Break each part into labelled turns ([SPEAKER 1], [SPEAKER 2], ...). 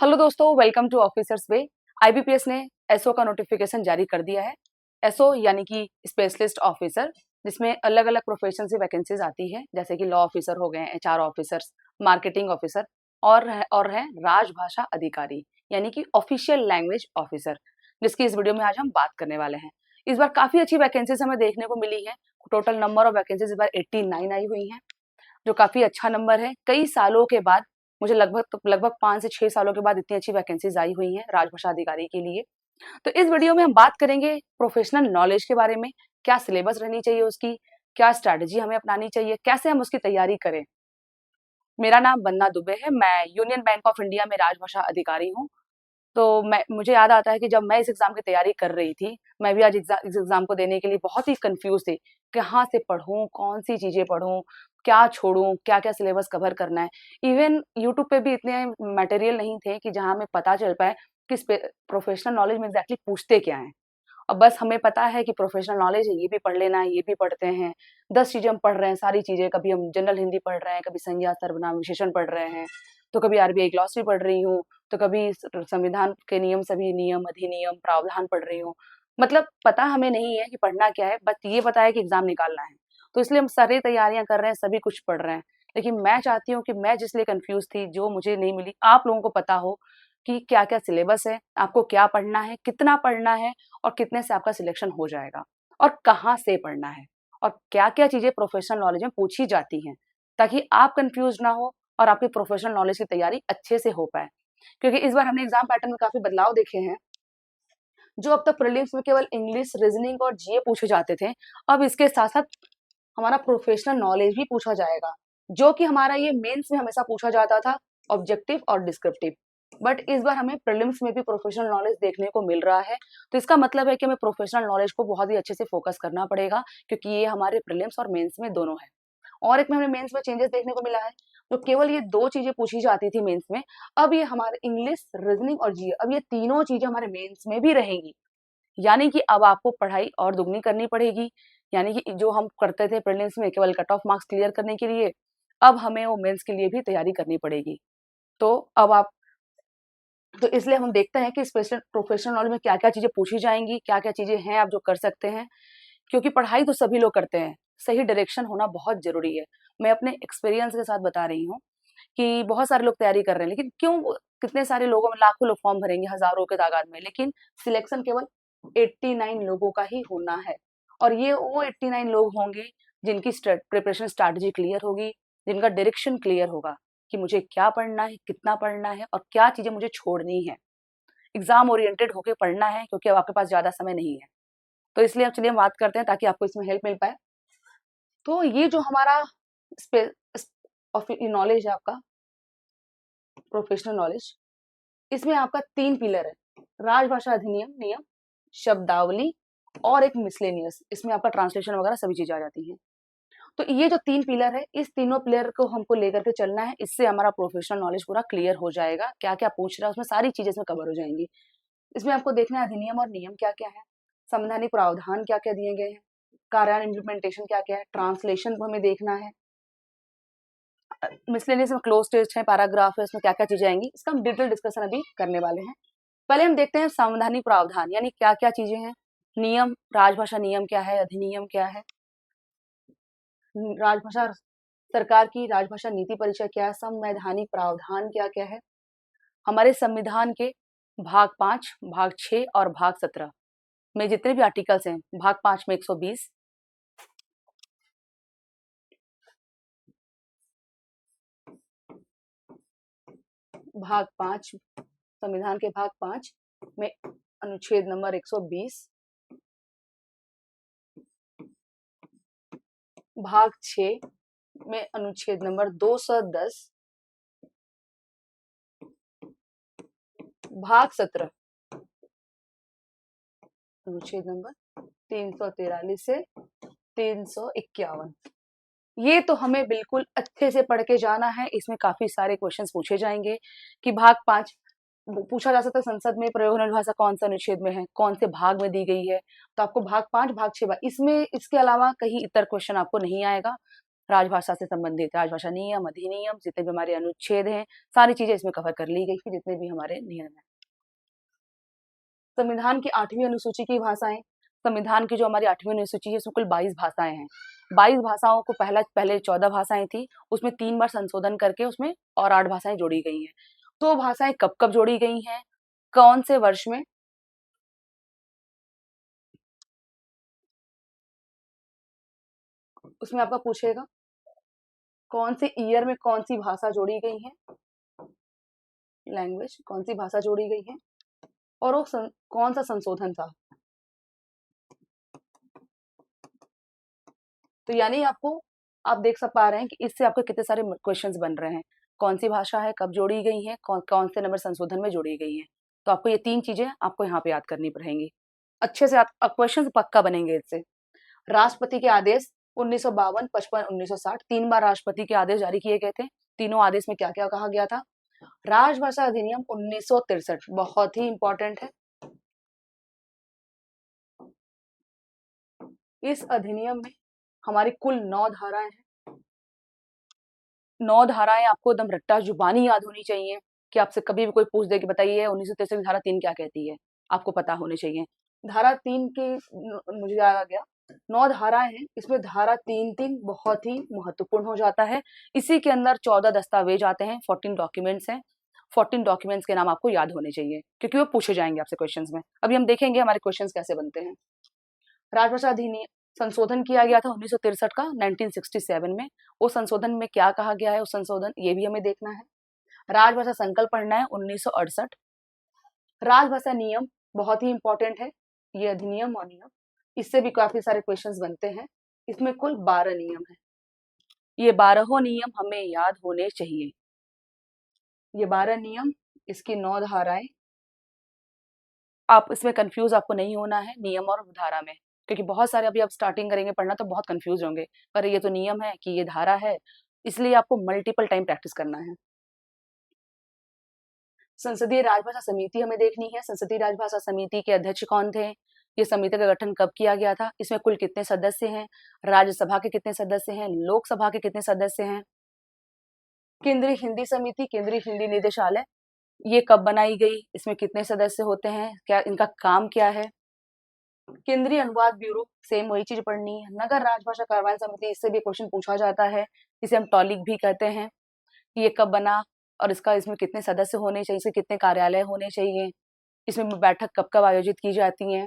[SPEAKER 1] Hello दोस्तों, welcome to Officers Way. IBPS ने SO का नोटिफिकेशन जारी कर दिया है। एसओ यानी कि स्पेशलिस्ट ऑफिसर, जिसमें अलग अलग प्रोफेशन से वैकेंसीज आती है, जैसे कि लॉ ऑफिसर हो गए, एचआर ऑफिसर्स, मार्केटिंग ऑफिसर और है राजभाषा अधिकारी यानी कि ऑफिशियल लैंग्वेज ऑफिसर, जिसकी इस वीडियो में आज हम बात करने वाले हैं। इस बार काफी अच्छी वैकेंसीज हमें देखने को मिली है। टोटल नंबर ऑफ वैकेंसीज इस बार 89 आई हुई हैं, जो काफी अच्छा नंबर है। कई सालों के बाद, मुझे लगभग 5 से 6 सालों के बाद इतनी अच्छी वैकेंसीज आई हुई हैं राजभाषा अधिकारी के लिए। तो इस वीडियो में हम बात करेंगे प्रोफेशनल नॉलेज के बारे में, क्या सिलेबस रहनी चाहिए उसकी, क्या स्ट्रैटेजी हमें अपनानी चाहिए, कैसे हम उसकी तैयारी करें। मेरा नाम बन्ना दुबे है, मैं यूनियन बैंक ऑफ इंडिया में राजभाषा अधिकारी हूँ। तो मैं मुझे याद आता है कि जब मैं इस एग्जाम की तैयारी कर रही थी, मैं भी आज इस एग्जाम को देने के लिए बहुत ही कंफ्यूज थी। कहाँ से पढ़ूं, कौन सी चीजें पढूं, क्या छोड़ूं, क्या क्या सिलेबस कवर करना है। इवन यूट्यूब पे भी इतने मटेरियल नहीं थे कि जहां हमें पता चल पाए कि प्रोफेशनल नॉलेज में एग्जैक्टली पूछते क्या है। अब बस हमें पता है कि प्रोफेशनल नॉलेज है, ये भी पढ़ लेना है, ये भी पढ़ते हैं। 10 चीजें हम पढ़ रहे हैं, सारी चीजें। कभी हम जनरल हिंदी पढ़ रहे हैं, कभी संज्ञा सर्वनाम विशेषण पढ़ रहे हैं, तो कभी आरबीआई ग्लॉसरी पढ़ रही हूँ, तो कभी संविधान के नियम, सभी नियम, अधिनियम, प्रावधान पढ़ रही हूँ। मतलब पता हमें नहीं है कि पढ़ना क्या है, बस ये पता है कि एग्जाम निकालना है। तो इसलिए हम सारी तैयारियां कर रहे हैं, सभी कुछ पढ़ रहे हैं। लेकिन मैं चाहती हूँ कि मैं जिसलिए कंफ्यूज थी, जो मुझे नहीं मिली, आप लोगों को पता हो कि क्या क्या सिलेबस है, आपको क्या पढ़ना है, कितना पढ़ना है, और कितने से आपका सिलेक्शन हो जाएगा, और कहाँ से पढ़ना है, और क्या क्या चीजें प्रोफेशनल नॉलेज में पूछी जाती हैं, ताकि आप कंफ्यूज ना हो और आपकी प्रोफेशनल नॉलेज की तैयारी अच्छे से हो पाए। क्योंकि इस बार हमने एग्जाम पैटर्न में काफी बदलाव देखे हैं। जो अब तक प्रीलिम्स में केवल इंग्लिश, रीजनिंग और जीए पूछे जाते थे, अब इसके साथ साथ हमारा प्रोफेशनल नॉलेज भी पूछा जाएगा, जो कि हमारा ये मेंस में हमेशा पूछा जाता था, ऑब्जेक्टिव और डिस्क्रिप्टिव। बट इस बार हमें प्रीलिम्स में भी प्रोफेशनल नॉलेज देखने को मिल रहा है। तो इसका मतलब है कि हमें प्रोफेशनल नॉलेज को बहुत ही अच्छे से फोकस करना पड़ेगा, क्योंकि ये हमारे प्रीलिम्स और मेंस में दोनों है। और एक में हमें मेंस में चेंजेस देखने को मिला है। तो केवल ये 2 चीजें पूछी जाती थी मेंस में, अब ये हमारे इंग्लिश, रीजनिंग और जीए, अब ये तीनों चीजें हमारे मेंस में भी रहेंगी। यानी कि अब आपको पढ़ाई और दुगनी करनी पड़ेगी। यानी कि जो हम करते थे प्रीलिम्स में केवल कट ऑफ मार्क्स क्लियर करने के लिए, अब हमें वो मेंस के लिए भी तैयारी करनी पड़ेगी। तो अब आप तो इसलिए हम देखते हैं कि स्पेशल प्रोफेशनल नॉलेज में क्या क्या चीजें पूछी जाएंगी, क्या क्या चीजें हैं आप जो कर सकते हैं। क्योंकि पढ़ाई तो सभी लोग करते हैं, सही डायरेक्शन होना बहुत जरूरी है। मैं अपने एक्सपीरियंस के साथ बता रही हूँ कि बहुत सारे लोग तैयारी कर रहे हैं, लेकिन क्यों, कितने सारे लोगों में, लाखों लोग फॉर्म भरेंगे, हजारों के तादाद में, लेकिन सिलेक्शन केवल 89 लोगों का ही होना है। और ये वो 89 लोग होंगे जिनकी प्रिपरेशन स्ट्रैटेजी क्लियर होगी, जिनका डायरेक्शन क्लियर होगा कि मुझे क्या पढ़ना है, कितना पढ़ना है, और क्या चीजें मुझे छोड़नी है। एग्जाम ओरिएंटेड होके पढ़ना है, क्योंकि अब आपके पास ज्यादा समय नहीं है। तो इसलिए अब चलिए हम बात करते हैं, ताकि आपको इसमें हेल्प मिल पाए। तो ये जो हमारा नॉलेज है, आपका प्रोफेशनल नॉलेज, इसमें आपका 3 पिलर है: राजभाषा अधिनियम, नियम, शब्दावली, और एक मिसलेनियस। इसमें आपका ट्रांसलेशन वगैरह सभी चीजें आ जाती हैं। तो ये जो 3 पिलर है, इस तीनों पिलर को हमको लेकर के चलना है। इससे हमारा प्रोफेशनल नॉलेज पूरा क्लियर हो जाएगा। क्या क्या पूछ रहा है उसमें सारी चीजें इसमें कवर हो जाएंगी। इसमें आपको देखना है अधिनियम और नियम क्या क्या है, संवैधानिक प्रावधान क्या क्या दिए गए हैं, कार्यान्वयन इम्प्लीमेंटेशन क्या क्या है, ट्रांसलेशन को हमें देखना है, मिसलेनियस में क्लोज टेस्ट है, पैराग्राफ है, इसमें क्या क्या चीजें आएंगी, इसका हम डिटेल डिस्कशन अभी करने वाले हैं। पहले हम देखते हैं संवैधानिक प्रावधान, यानी क्या क्या चीजें हैं। नियम, राजभाषा नियम क्या है, अधिनियम क्या है, राजभाषा सरकार की राजभाषा नीति परिचय क्या है, संवैधानिक प्रावधान क्या क्या है, हमारे संविधान के भाग 5, भाग 6 और भाग 17 में जितने भी आर्टिकल्स हैं, भाग 5 में 120, भाग 5, संविधान के भाग 5 में अनुच्छेद नंबर 120, भाग 6 में अनुच्छेद नंबर 210, भाग 17 अनुच्छेद नंबर 343 से 351। ये तो हमें बिल्कुल अच्छे से पढ़ के जाना है। इसमें काफी सारे क्वेश्चंस पूछे जाएंगे कि भाग 5 पूछा जा सकता है, संसद में प्रयोग होने वाली भाषा कौन से अनुच्छेद में है, कौन से भाग में दी गई है। तो आपको भाग 5, भाग 6, इसमें इसके अलावा कहीं इतर क्वेश्चन आपको नहीं आएगा। राजभाषा से संबंधित राजभाषा नियम, अधिनियम, जितने भी हमारे अनुच्छेद हैं, सारी चीजें इसमें कवर कर ली गई थी, जितने भी हमारे नियम हैं। संविधान की 8वीं अनुसूची की भाषाएं, संविधान की जो हमारी 8वीं अनुसूची है उसमें कुल 22 भाषाएं हैं। 22 भाषाओं को पहले 14 भाषाएं थी, उसमें 3 बार संशोधन करके उसमें और 8 भाषाएं जोड़ी गई हैं। तो भाषाएं कब कब जोड़ी गई हैं, कौन से वर्ष में, उसमें आपका पूछेगा कौन से ईयर में कौन सी भाषा जोड़ी गई है, लैंग्वेज कौन सी भाषा जोड़ी गई है, और वो कौन सा संशोधन था। तो यानी आपको, आप देख सब पा रहे हैं कि इससे आपके कितने सारे क्वेश्चंस बन रहे हैं, कौन सी भाषा है, कब जोड़ी गई है, कौन से नंबर संशोधन में जोड़ी गई है। तो आपको ये 3 चीजें आपको यहाँ पे याद करनी पड़ेंगी, अच्छे से क्वेश्चन पक्का बनेंगे इससे। राष्ट्रपति के आदेश 1952, 55, 1960, 3 बार राष्ट्रपति के आदेश जारी किए गए थे। तीनों आदेश में क्या क्या कहा गया था। राजभाषा अधिनियम 1963 बहुत ही इंपॉर्टेंट है। इस अधिनियम में हमारी कुल 9 धाराएं हैं। 9 धाराएं आपको एकदम रट्टा जुबानी याद होनी चाहिए, कि आपसे कभी भी कोई पूछ दे कि बताइए 1963 की धारा 3 क्या कहती है, आपको पता होनी चाहिए। धारा 3 की मुझे याद आ गया, 9 धाराएं हैं, इसमें धारा 3 बहुत ही महत्वपूर्ण हो जाता है। इसी के अंदर 14 दस्तावेज आते हैं, 14 डॉक्यूमेंट्स हैं। 14 डॉक्यूमेंट्स के नाम आपको याद होने चाहिए, क्योंकि वो पूछे जाएंगे आपसे क्वेश्चंस में। अभी हम देखेंगे हमारे क्वेश्चंस कैसे बनते हैं। राजभाषा अधिनियम संशोधन किया गया था 1963 का, 1967 में। वो संशोधन में क्या कहा गया है, उस संशोधन ये भी हमें देखना है। राजभाषा संकल्प पढ़ना है 1968। राजभाषा नियम बहुत ही इंपॉर्टेंट है, ये अधिनियम और नियम, इससे भी काफी सारे क्वेश्चंस बनते हैं। इसमें कुल 12 नियम है, ये 12 नियम हमें याद होने चाहिए। ये 12 नियम, इसकी 9 धाराएं। आप इसमें कंफ्यूज आपको नहीं होना है नियम और धारा में, क्योंकि बहुत सारे अभी आप स्टार्टिंग करेंगे पढ़ना तो बहुत कंफ्यूज होंगे, पर ये तो नियम है कि ये धारा है, इसलिए आपको मल्टीपल टाइम प्रैक्टिस करना है। संसदीय राजभाषा समिति हमें देखनी है। संसदीय राजभाषा समिति के अध्यक्ष कौन थे, ये समिति का गठन कब किया गया था, इसमें कुल कितने सदस्य हैं, राज्यसभा के कितने सदस्य हैं, लोकसभा के कितने सदस्य हैं। केंद्रीय हिंदी समिति, केंद्रीय हिंदी निदेशालय, ये कब बनाई गई, इसमें कितने सदस्य होते हैं, क्या इनका काम क्या है। केंद्रीय अनुवाद ब्यूरो, सेम वही चीज पढ़नी है। नगर राजभाषा कार्यान्वयन समिति, इससे भी क्वेश्चन पूछा जाता है, इसे हम टॉलिक भी कहते हैं। ये कब बना और इसमें कितने सदस्य होने चाहिए, इसके कितने कार्यालय होने चाहिए, इसमें बैठक कब कब आयोजित की जाती हैं।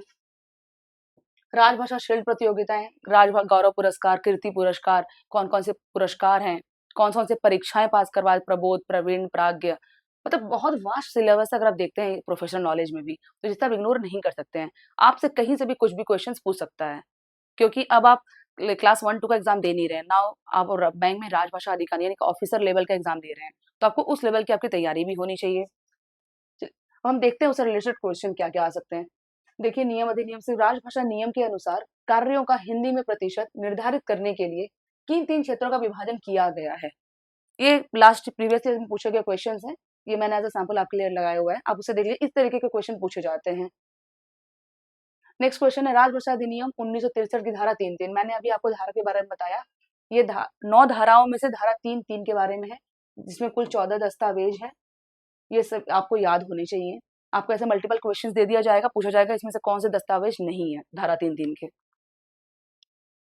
[SPEAKER 1] राजभाषा शील्ड प्रतियोगिताएं, राजभाषा गौरव पुरस्कार, कीर्ति पुरस्कार, कौन कौन से पुरस्कार हैं, कौन कौन से परीक्षाएं पास करवा, प्रबोध, प्रवीण, प्राज्ञ, मतलब बहुत वास्ट सिलेबस अगर आप देखते हैं प्रोफेशनल नॉलेज में भी, तो जिससे आप इग्नोर नहीं कर सकते हैं। आपसे कहीं से भी कुछ भी क्वेश्चन पूछ सकता है, क्योंकि अब आप क्लास 1-2 का एग्जाम दे नहीं रहे हैं ना, आप बैंक में राजभाषा अधिकारी यानी ऑफिसर लेवल का एग्जाम दे रहे हैं, तो आपको उस लेवल की आपकी तैयारी भी होनी चाहिए। हम देखते हैं उससे रिलेटेड क्वेश्चन क्या क्या आ सकते हैं। देखिए, नियम अधिनियम से राजभाषा नियम के अनुसार कार्यों का हिंदी में प्रतिशत निर्धारित करने के लिए किन 3 क्षेत्रों का विभाजन किया गया है। ये लास्ट प्रीवियस ईयर में पूछे गए क्वेश्चंस हैं, ये मैंने एज अ सैंपल आपके लिए लगाया हुआ है, आप उसे देख लीजिए, इस तरीके के क्वेश्चन पूछे जाते हैं। नेक्स्ट क्वेश्चन है राजभाषा अधिनियम 1963 की धारा 3-3। मैंने अभी आपको धारा के बारे में बताया, ये 9 धाराओं में से धारा 3-3 के बारे में है, जिसमें कुल 14 दस्तावेज है। ये सब आपको याद होने चाहिए। आपको ऐसे मल्टीपल क्वेश्चंस दे दिया जाएगा, पूछा जाएगा इसमें से कौन से दस्तावेज नहीं है धारा 3-3 के।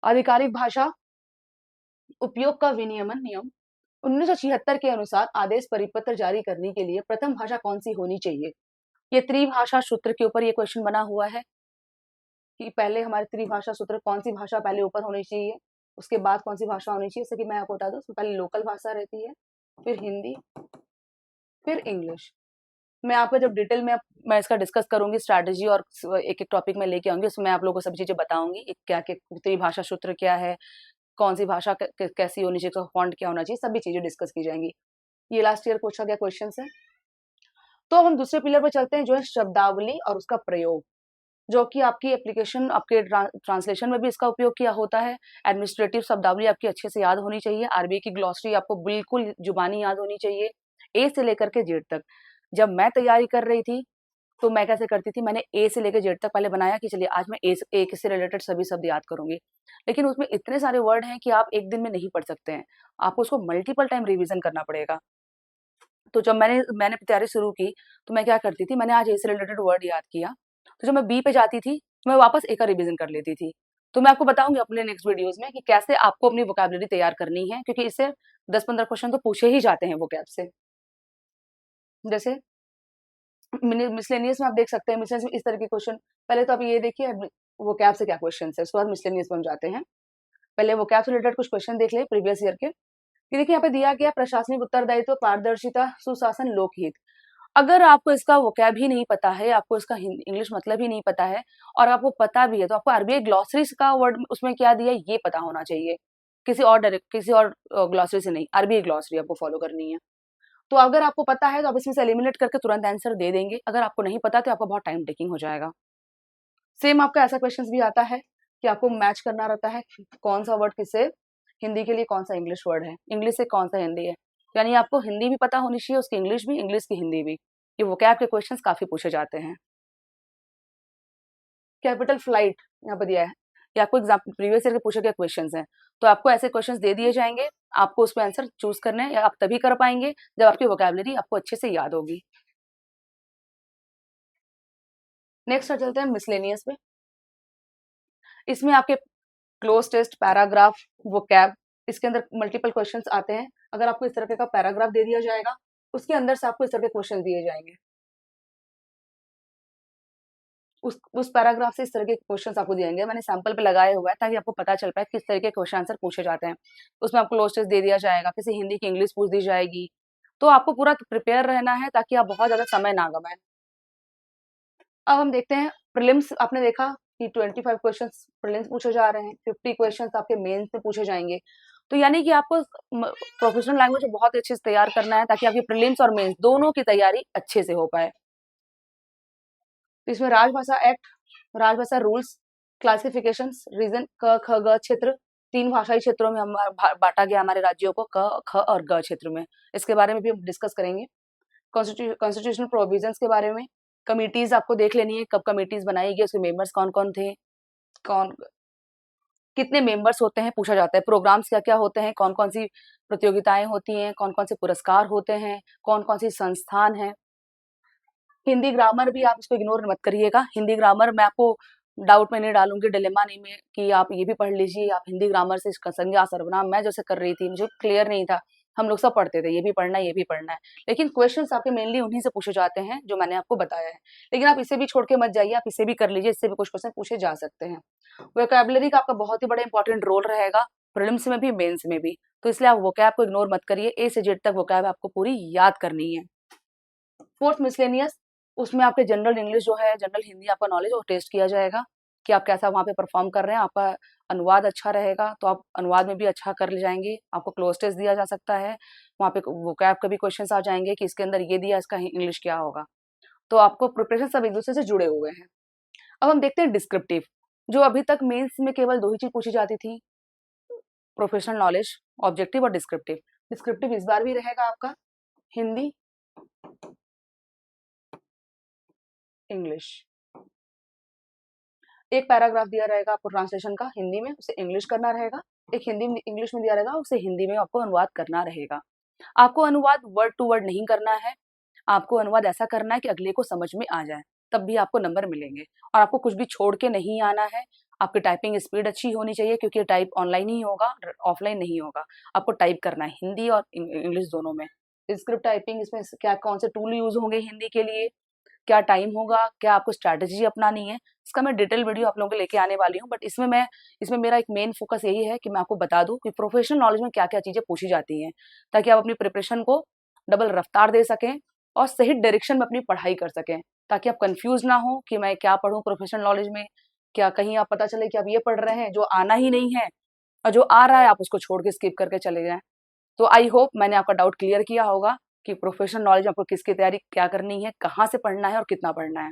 [SPEAKER 1] आधिकारिक भाषा उपयोग का विनियमन नियम 1976 के अनुसार आदेश परिपत्र जारी करने के लिए प्रथम भाषा कौन सी होनी चाहिए। ये त्रिभाषा सूत्र के ऊपर ये क्वेश्चन बना हुआ है कि पहले हमारे त्रिभाषा सूत्र कौन सी भाषा पहले ऊपर होनी चाहिए, उसके बाद कौन सी भाषा होनी चाहिए। जैसे कि मैं आपको बता दूं, पहले लोकल भाषा रहती है, फिर हिंदी, फिर इंग्लिश। मैं आपको जब डिटेल में मैं इसका डिस्कस करूंगी, स्ट्रैटेजी और एक एक टॉपिक में लेके आऊंगी, उसमें मैं आप लोगों को सभी चीजें बताऊंगी, क्या त्रिभाषा सूत्र क्या है, कौन सी भाषा कैसी होनी चाहिए, फॉन्ट क्या होना चाहिए, सभी चीजें डिस्कस की जाएंगी। ये लास्ट ईयर पूछा गया क्वेश्चन है। तो हम दूसरे पिलर पर चलते हैं, जो है शब्दावली और उसका प्रयोग, जो कि आपकी एप्लीकेशन, आपके ट्रांसलेशन में भी इसका उपयोग किया होता है। एडमिनिस्ट्रेटिव शब्दावली आपकी अच्छे से याद होनी चाहिए। आरबीआई की ग्लॉसरी आपको बिल्कुल जुबानी याद होनी चाहिए, ए से लेकर के जेड तक। जब मैं तैयारी कर रही थी तो मैं कैसे करती थी, मैंने ए से लेकर जेड तक पहले बनाया कि चलिए आज मैं ए से रिलेटेड सभी शब्द याद करूंगी। लेकिन उसमें इतने सारे वर्ड हैं कि आप एक दिन में नहीं पढ़ सकते हैं, आपको उसको मल्टीपल टाइम रिवीजन करना पड़ेगा। तो जब मैंने मैंने तैयारी शुरू की, तो मैं क्या करती थी, मैंने आज ए से रिलेटेड वर्ड याद किया, तो जब मैं बी पे जाती थी, तो मैं वापस ए का रिवीजन कर लेती थी। तो मैं आपको बताऊंगी अपने नेक्स्ट वीडियोस में कि कैसे आपको अपनी वोकैबुलरी तैयार करनी है, क्योंकि इससे 10-15 क्वेश्चन तो पूछे ही जाते हैं वोकैब से। जैसे मिसलेनियस में आप देख सकते हैं, मिसलेनियस में इस तरह के क्वेश्चन, पहले तो आप ये देखिए वोकैब से क्या क्वेश्चन है, उसके बाद मिसलेनियस में हम जाते हैं। पहले वोकैब से रिलेटेड कुछ क्वेश्चन देख ले प्रीवियस ईयर के। ये देखिए यहाँ पे दिया गया प्रशासनिक उत्तरदायित्व, पारदर्शिता, सुशासन, लोकहित। अगर आपको इसका वोकैब ही नहीं पता है, आपको इसका इंग्लिश मतलब ही नहीं पता है, और आपको पता भी है, तो आपको आरबीआई ग्लॉसरीज का वर्ड उसमें क्या दिया है ये पता होना चाहिए, किसी और ग्लॉसरी से नहीं, आरबीआई ग्लॉसरी आपको फॉलो करनी है। तो अगर आपको पता है तो आप इसमें से एलिमिनेट करके तुरंत आंसर दे देंगे, अगर आपको नहीं पता तो आपका बहुत टाइम टेकिंग हो जाएगा। सेम आपका ऐसा क्वेश्चन भी आता है कि आपको मैच करना रहता है कौन सा वर्ड किससे, हिंदी के लिए कौन सा इंग्लिश वर्ड है, इंग्लिश से कौन सा हिंदी है, यानी आपको हिंदी भी पता होनी चाहिए, उसकी इंग्लिश भी, इंग्लिश की हिंदी भी। ये वोकैब के क्वेश्चंस काफी पूछे जाते हैं। कैपिटल फ्लाइट यहाँ पर दिया है, ये आपको एग्जाम प्रीवियस ईयर के पूछे गए क्वेश्चंस हैं, तो आपको ऐसे क्वेश्चंस दे दिए जाएंगे, आपको उसमें आंसर चूज करने हैं, या आप तभी कर पाएंगे जब आपकी वोकैबुलरी आपको अच्छे से याद होगी। नेक्स्ट चलते हैं मिसलेनियस पे। इसमें आपके क्लोज टेस्ट, पैराग्राफ, वोकैब, इसके अंदर मल्टीपल क्वेश्चंस आते हैं। अगर आपको इस तरह का पैराग्राफ दे दिया जाएगा, उसके अंदर से आपको इस तरह के क्वेश्चन दिए जाएंगे, उस पैराग्राफ से इस तरह के क्वेश्चंस आपको दिएंगे। मैंने सैंपल पे लगाए हुआ है ताकि आपको पता चल पाए किस तरह के क्वेश्चन आंसर पूछे जाते हैं। उसमें आपको क्लोज टेस्ट दे दिया जाएगा, किसी हिंदी की इंग्लिश पूछ दी जाएगी, तो आपको पूरा प्रिपेयर रहना है ताकि आप बहुत ज्यादा समय ना गवाएं। अब हम देखते हैं प्रीलिम्स। आपने देखा कि 25 क्वेश्चंस प्रीलिम्स पूछे जा रहे हैं, 50 क्वेश्चंस आपके मेंस में पूछे जाएंगे। तो यानी कि आपको प्रोफेशनल लैंग्वेज बहुत अच्छे से तैयार करना है ताकि आपकी प्रीलिम्स और मेंस दोनों की तैयारी अच्छे से हो पाए। तो इसमें राजभाषा एक्ट, राजभाषा रूल्स, क्लासिफिकेशन, रीजन, क ख ग क्षेत्र, 3 भाषाई क्षेत्रों में हम बांटा गया हमारे राज्यों को, क ख और ग क्षेत्र में। इसके बारे में भी हम डिस्कस करेंगे। कॉन्स्टिट्यूशनल प्रोविजंस के बारे में, कमिटीज आपको देख लेनी है, कब कमिटीज बनाई गई, उसके मेंबर्स कौन कौन थे, कौन कितने मेंबर्स होते हैं पूछा जाता है, प्रोग्राम्स क्या क्या होते हैं, कौन कौन सी प्रतियोगिताएं होती हैं, कौन कौन से पुरस्कार होते हैं, कौन कौन सी संस्थान है। हिंदी ग्रामर भी आप इसको इग्नोर मत करिएगा, हिंदी ग्रामर मैं आपको डाउट में नहीं डालूंगी, डिलेमा नहीं में कि आप ये भी पढ़ लीजिए। आप हिंदी ग्रामर से इसका संज्ञा सर्वनाम, मैं जैसे कर रही थी मुझे क्लियर नहीं था, हम लोग सब पढ़ते थे ये भी पढ़ना है ये भी पढ़ना है, लेकिन क्वेश्चंस आपके मेनली उन्हीं से पूछे जाते हैं जो मैंने आपको बताया है। लेकिन आप इसे भी छोड़ के मत जाइए, आप इसे भी कर लीजिए, इससे भी कुछ क्वेश्चन पूछे जा सकते हैं। वोकैबुलरी का आपका बहुत ही बड़ा इंपॉर्टेंट रोल रहेगा, प्रीलिम्स में भी मेंस में भी, तो इसलिए आप वोकैब को इग्नोर मत करिए, ए से जेड तक वोकैब आपको पूरी याद करनी है। फोर्थ मिसलेनियस, उसमें आपके जनरल इंग्लिश जो है, जनरल हिंदी आपका नॉलेज वो टेस्ट किया जाएगा कि आप कैसा वहाँ पे परफॉर्म कर रहे हैं। आपका अनुवाद अच्छा रहेगा तो आप अनुवाद में भी अच्छा कर ले जाएंगे, आपको क्लोज टेस्ट दिया जा सकता है, वहाँ पे वोकैब के भी क्वेश्चंस आ जाएंगे कि इसके अंदर ये दिया, इसका इंग्लिश क्या होगा। तो आपको प्रिपरेशन सब एक दूसरे से जुड़े हुए हैं। अब हम देखते हैं डिस्क्रिप्टिव, जो अभी तक मेंस में केवल 2 ही चीज पूछी जाती थी, प्रोफेशनल नॉलेज, ऑब्जेक्टिव और डिस्क्रिप्टिव। डिस्क्रिप्टिव इस बार भी रहेगा आपका हिंदी, इंग्लिश। एक पैराग्राफ दिया रहेगा आपको ट्रांसलेशन का हिंदी में, उसे इंग्लिश करना रहेगा। एक हिंदी में इंग्लिश में दिया रहेगा, उसे हिंदी में आपको अनुवाद करना रहेगा। आपको अनुवाद वर्ड टू वर्ड नहीं करना है, आपको अनुवाद ऐसा करना है कि अगले को समझ में आ जाए, तब भी आपको नंबर मिलेंगे। और आपको कुछ भी छोड़ के नहीं आना है, आपकी टाइपिंग स्पीड अच्छी होनी चाहिए, क्योंकि टाइप ऑनलाइन ही होगा, ऑफलाइन नहीं होगा। आपको टाइप करना है हिंदी और इंग्लिश दोनों में। स्क्रिप्ट टाइपिंग, इसमें क्या कौन से टूल यूज होंगे हिंदी के लिए, क्या टाइम होगा, क्या आपको स्ट्रैटेजी अपनानी है, इसका मैं डिटेल वीडियो आप लोगों को लेके आने वाली हूँ। बट इसमें मेरा एक मेन फोकस यही है कि मैं आपको बता दूं कि प्रोफेशनल नॉलेज में क्या क्या चीजें पूछी जाती हैं, ताकि आप अपनी प्रिपरेशन को डबल रफ्तार दे सकें और सही डायरेक्शन में अपनी पढ़ाई कर सकें, ताकि आप कंफ्यूज ना हो कि मैं क्या पढ़ूं प्रोफेशनल नॉलेज में। क्या कहीं आप पता चले कि आप ये पढ़ रहे हैं जो आना ही नहीं है, और जो आ रहा है आप उसको छोड़ के स्किप करके चले जाएं। तो आई होप मैंने आपका डाउट क्लियर किया होगा कि प्रोफेशनल नॉलेज आपको किसकी तैयारी क्या करनी है, कहाँ से पढ़ना है और कितना पढ़ना है।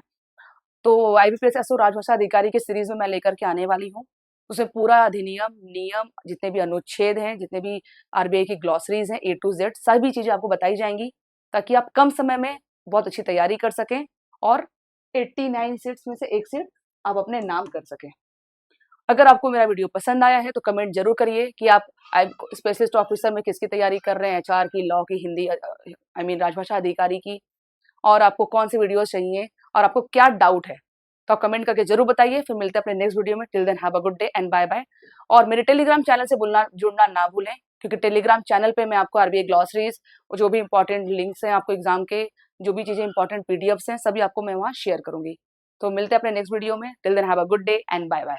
[SPEAKER 1] तो आईबीपीएस एसओ राजभाषा अधिकारी की सीरीज में मैं लेकर के आने वाली हूँ, उसमें पूरा अधिनियम, नियम, जितने भी अनुच्छेद हैं, जितने भी आरबीआई की ग्लॉसरीज हैं, ए टू जेड सभी चीजें आपको बताई जाएंगी, ताकि आप कम समय में बहुत अच्छी तैयारी कर सकें और 89 सीट्स में से एक सीट आप अपने नाम कर सकें। अगर आपको मेरा वीडियो पसंद आया है तो कमेंट जरूर करिए कि आप स्पेशलिस्ट ऑफिसर में किसकी तैयारी कर रहे हैं, एचआर की, लॉ की, हिंदी राजभाषा अधिकारी की, और आपको कौन सी वीडियोस चाहिए और आपको क्या डाउट है, तो आप कमेंट करके जरूर बताइए। फिर मिलते हैं अपने नेक्स्ट वीडियो में। Till then have a good day and bye bye. और मेरे टेलीग्राम चैनल से जुड़ना ना भूलें, क्योंकि टेलीग्राम चैनल पे मैं आपको आरबीआई ग्लॉसरीज और जो भी इंपॉर्टेंट लिंक्स हैं, आपको एग्जाम के जो भी चीजें इंपॉर्टेंट पीडीएफ्स हैं, सभी आपको मैं वहाँ शेयर करूंगी। तो मिलते हैं अपने नेक्स्ट वीडियो में। Till then have a good day and bye bye.